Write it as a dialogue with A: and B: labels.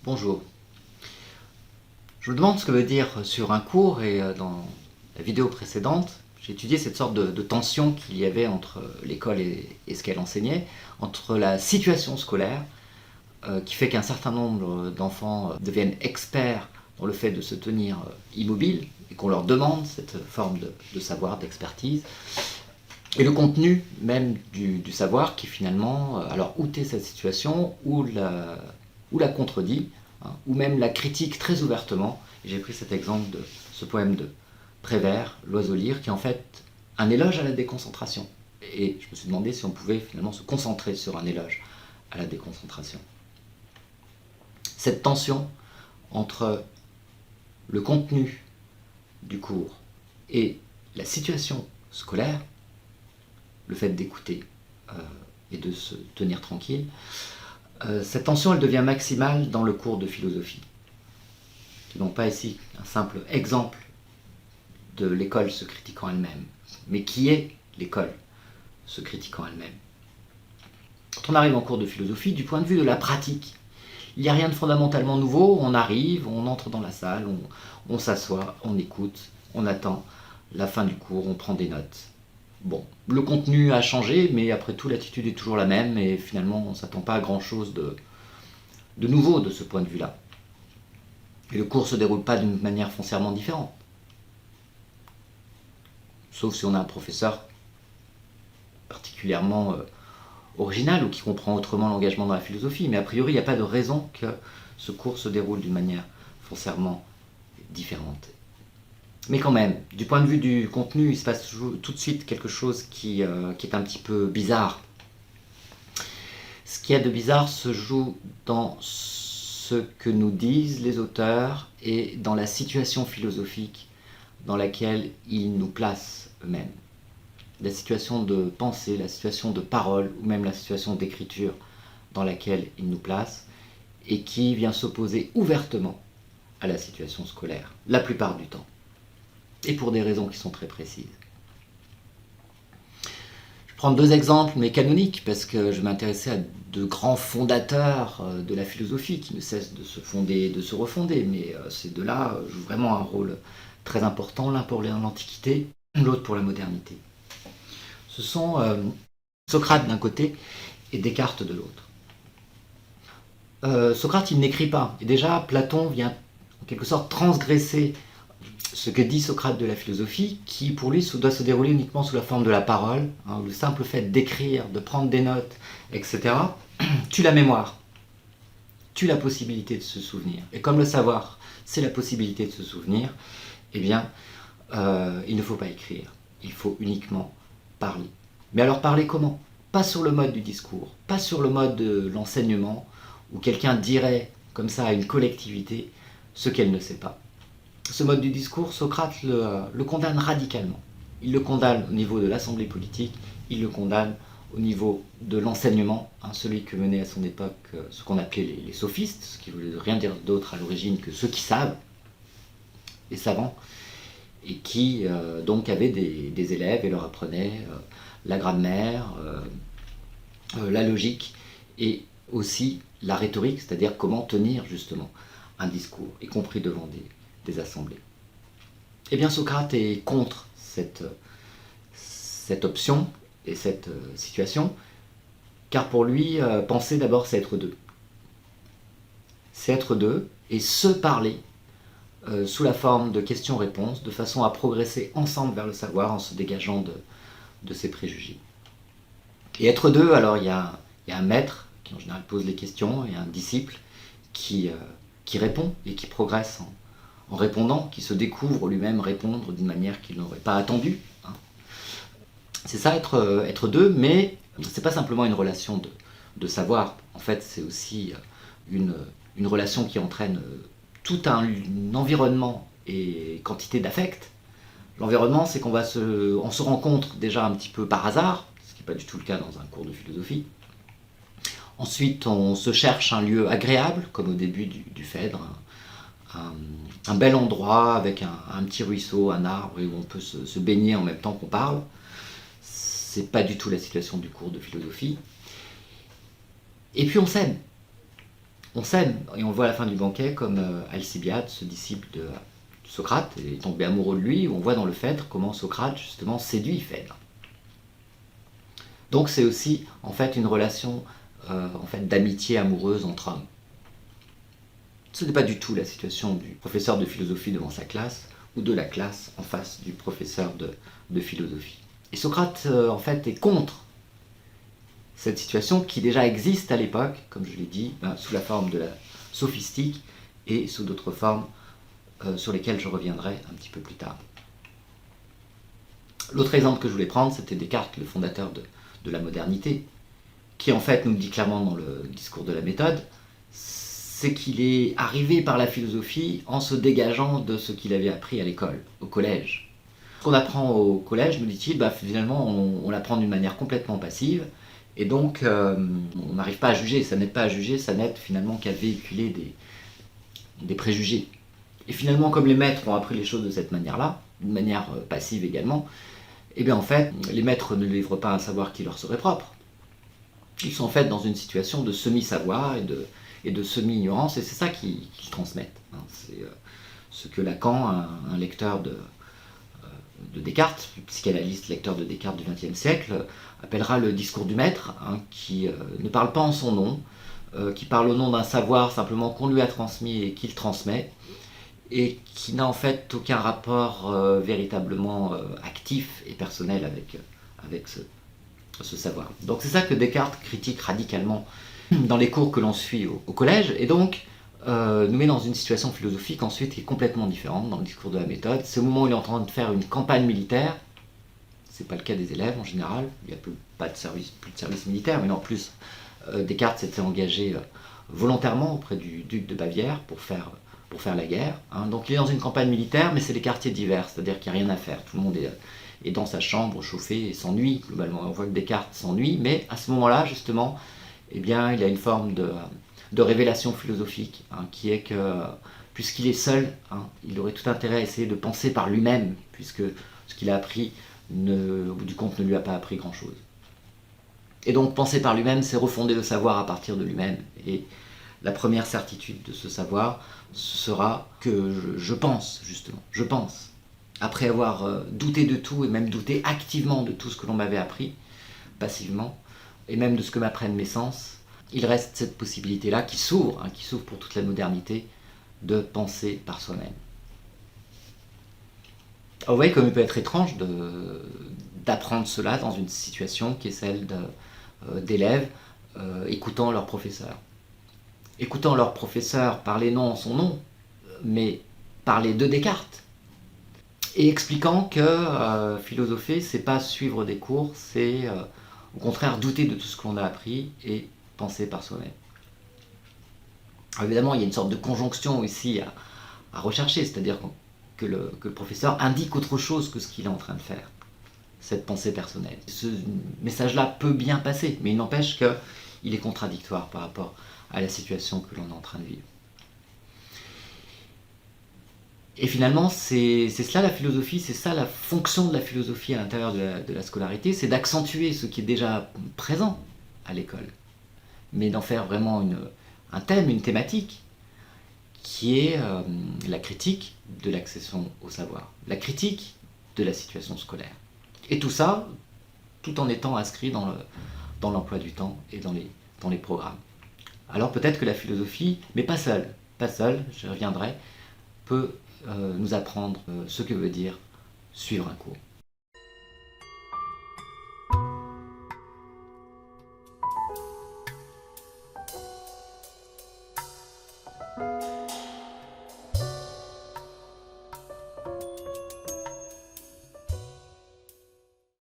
A: Bonjour. Je me demande ce que veut dire sur un cours et dans la vidéo précédente, j'ai étudié cette sorte de tension qu'il y avait entre l'école et ce qu'elle enseignait, entre la situation scolaire qui fait qu'un certain nombre d'enfants deviennent experts dans le fait de se tenir immobiles et qu'on leur demande cette forme de savoir, d'expertise, et le contenu même du savoir qui finalement, alors outé cette situation ou la contredit, hein, ou même la critique très ouvertement. J'ai pris cet exemple de ce poème de Prévert, L'oiseau lyre, qui est en fait un éloge à la déconcentration. Et je me suis demandé si on pouvait finalement se concentrer sur un éloge à la déconcentration. Cette tension entre le contenu du cours et la situation scolaire, le fait d'écouter et de se tenir tranquille, cette tension elle devient maximale dans le cours de philosophie. Ce n'est donc pas ici un simple exemple de l'école se critiquant elle-même, mais qui est l'école se critiquant elle-même. Quand on arrive en cours de philosophie, du point de vue de la pratique, il n'y a rien de fondamentalement nouveau, on arrive, on entre dans la salle, on s'assoit, on écoute, on attend la fin du cours, on prend des notes. Bon, le contenu a changé, mais après tout, l'attitude est toujours la même, et finalement, on ne s'attend pas à grand-chose de nouveau de ce point de vue-là. Et le cours ne se déroule pas d'une manière foncièrement différente. Sauf si on a un professeur particulièrement original ou qui comprend autrement l'engagement dans la philosophie, mais a priori, il n'y a pas de raison que ce cours se déroule d'une manière foncièrement différente. Mais quand même, du point de vue du contenu, il se passe tout de suite quelque chose qui est un petit peu bizarre. Ce qu'il y a de bizarre se joue dans ce que nous disent les auteurs et dans la situation philosophique dans laquelle ils nous placent eux-mêmes. La situation de pensée, la situation de parole ou même la situation d'écriture dans laquelle ils nous placent et qui vient s'opposer ouvertement à la situation scolaire, la plupart du temps. Et pour des raisons qui sont très précises. Je vais prendre deux exemples, mais canoniques, parce que je m'intéressais à de grands fondateurs de la philosophie qui ne cessent de se fonder et de se refonder, mais ces deux-là jouent vraiment un rôle très important, l'un pour l'Antiquité, l'autre pour la modernité. Ce sont Socrate d'un côté et Descartes de l'autre. Socrate, il n'écrit pas, et déjà Platon vient en quelque sorte transgresser ce que dit Socrate de la philosophie, qui pour lui doit se dérouler uniquement sous la forme de la parole, hein, le simple fait d'écrire, de prendre des notes, etc., tue la mémoire, tue la possibilité de se souvenir. Et comme le savoir, c'est la possibilité de se souvenir, eh bien, il ne faut pas écrire, il faut uniquement parler. Mais alors parler comment? Pas sur le mode du discours, pas sur le mode de l'enseignement, où quelqu'un dirait comme ça à une collectivité ce qu'elle ne sait pas. Ce mode du discours, Socrate le condamne radicalement. Il le condamne au niveau de l'assemblée politique, il le condamne au niveau de l'enseignement, hein, celui que menaient à son époque ce qu'on appelait les sophistes, ce qui ne voulait rien dire d'autre à l'origine que ceux qui savent, les savants, et qui donc avaient des élèves et leur apprenaient la grammaire, la logique et aussi la rhétorique, c'est-à-dire comment tenir justement un discours, y compris devant des assemblées. Eh bien, Socrate est contre cette option et cette situation, car pour lui, penser d'abord, c'est être deux. C'est être deux et se parler sous la forme de questions-réponses, de façon à progresser ensemble vers le savoir en se dégageant de ses préjugés. Et être deux, alors il y a un maître qui en général pose les questions et un disciple qui répond et qui progresse en répondant, qui se découvre lui-même répondre d'une manière qu'il n'aurait pas attendue. Hein. C'est ça, être deux, mais c'est pas simplement une relation de savoir. En fait, c'est aussi une relation qui entraîne tout un environnement et quantité d'affect. L'environnement, c'est qu'on se rencontre déjà un petit peu par hasard, ce qui n'est pas du tout le cas dans un cours de philosophie. Ensuite, on se cherche un lieu agréable, comme au début du Phèdre, un bel endroit avec un petit ruisseau, un arbre, où on peut se baigner en même temps qu'on parle. C'est pas du tout la situation du cours de philosophie. Et puis on s'aime. On s'aime, et on le voit à la fin du banquet comme Alcibiade, ce disciple de Socrate, est tombé amoureux de lui. On voit dans le Phèdre comment Socrate justement séduit Phèdre. Donc c'est aussi en fait une relation d'amitié amoureuse entre hommes. Ce n'est pas du tout la situation du professeur de philosophie devant sa classe ou de la classe en face du professeur de philosophie. Et Socrate en fait est contre cette situation qui déjà existe à l'époque, comme je l'ai dit, sous la forme de la sophistique et sous d'autres formes sur lesquelles je reviendrai un petit peu plus tard. L'autre exemple que je voulais prendre, c'était Descartes, le fondateur de la modernité, qui en fait nous dit clairement dans le discours de la méthode, c'est qu'il est arrivé par la philosophie en se dégageant de ce qu'il avait appris à l'école, au collège. Ce qu'on apprend au collège, nous dit-il, finalement on l'apprend d'une manière complètement passive, et donc on n'arrive pas à juger, ça n'aide pas à juger, ça n'aide finalement qu'à véhiculer des préjugés. Et finalement, comme les maîtres ont appris les choses de cette manière-là, d'une manière passive également, et bien en fait, les maîtres ne livrent pas un savoir qui leur serait propre. Ils sont en fait dans une situation de semi-savoir et de semi-ignorance, et c'est ça qu'ils transmettent. C'est ce que Lacan, un lecteur de Descartes, psychanalyste lecteur de Descartes du XXe siècle, appellera le discours du maître, qui ne parle pas en son nom, qui parle au nom d'un savoir simplement qu'on lui a transmis et qu'il transmet, et qui n'a en fait aucun rapport véritablement actif et personnel avec ce savoir. Donc c'est ça que Descartes critique radicalement dans les cours que l'on suit au collège, et donc nous met dans une situation philosophique ensuite qui est complètement différente dans le discours de la méthode. C'est au moment où il est en train de faire une campagne militaire, c'est pas le cas des élèves en général, il n'y a plus de service militaire, mais en plus Descartes s'était engagé volontairement auprès du duc de Bavière pour faire la guerre. Donc il est dans une campagne militaire, mais c'est des quartiers divers, c'est-à-dire qu'il n'y a rien à faire, tout le monde est dans sa chambre chauffée et s'ennuie globalement. On voit que Descartes s'ennuie, mais à ce moment-là justement, il a une forme de révélation philosophique, qui est que, puisqu'il est seul, il aurait tout intérêt à essayer de penser par lui-même, puisque ce qu'il a appris, au bout du compte, ne lui a pas appris grand-chose. Et donc, penser par lui-même, c'est refonder le savoir à partir de lui-même. Et la première certitude de ce savoir sera que je pense, justement, je pense. Après avoir douté de tout, et même douté activement de tout ce que l'on m'avait appris, passivement, et même de ce que m'apprennent mes sens, il reste cette possibilité-là qui s'ouvre pour toute la modernité, de penser par soi-même. Alors vous voyez comme il peut être étrange d'apprendre cela dans une situation qui est celle d'élèves écoutant leur professeur. Écoutant leur professeur parler non en son nom, mais parler de Descartes. Et expliquant que philosopher, c'est pas suivre des cours, c'est au contraire douter de tout ce que l'on a appris et penser par soi-même. Alors évidemment, il y a une sorte de conjonction ici à rechercher, c'est-à-dire que le professeur indique autre chose que ce qu'il est en train de faire, cette pensée personnelle. Ce message-là peut bien passer, mais il n'empêche qu'il est contradictoire par rapport à la situation que l'on est en train de vivre. Et finalement, c'est cela la philosophie, c'est ça la fonction de la philosophie à l'intérieur de la scolarité, c'est d'accentuer ce qui est déjà présent à l'école, mais d'en faire vraiment un thème, une thématique, qui est la critique de l'accession au savoir, la critique de la situation scolaire. Et tout ça, tout en étant inscrit dans l'emploi du temps et dans les programmes. Alors peut-être que la philosophie, mais pas seule, j'y reviendrai, peut nous apprendre ce que veut dire suivre un cours.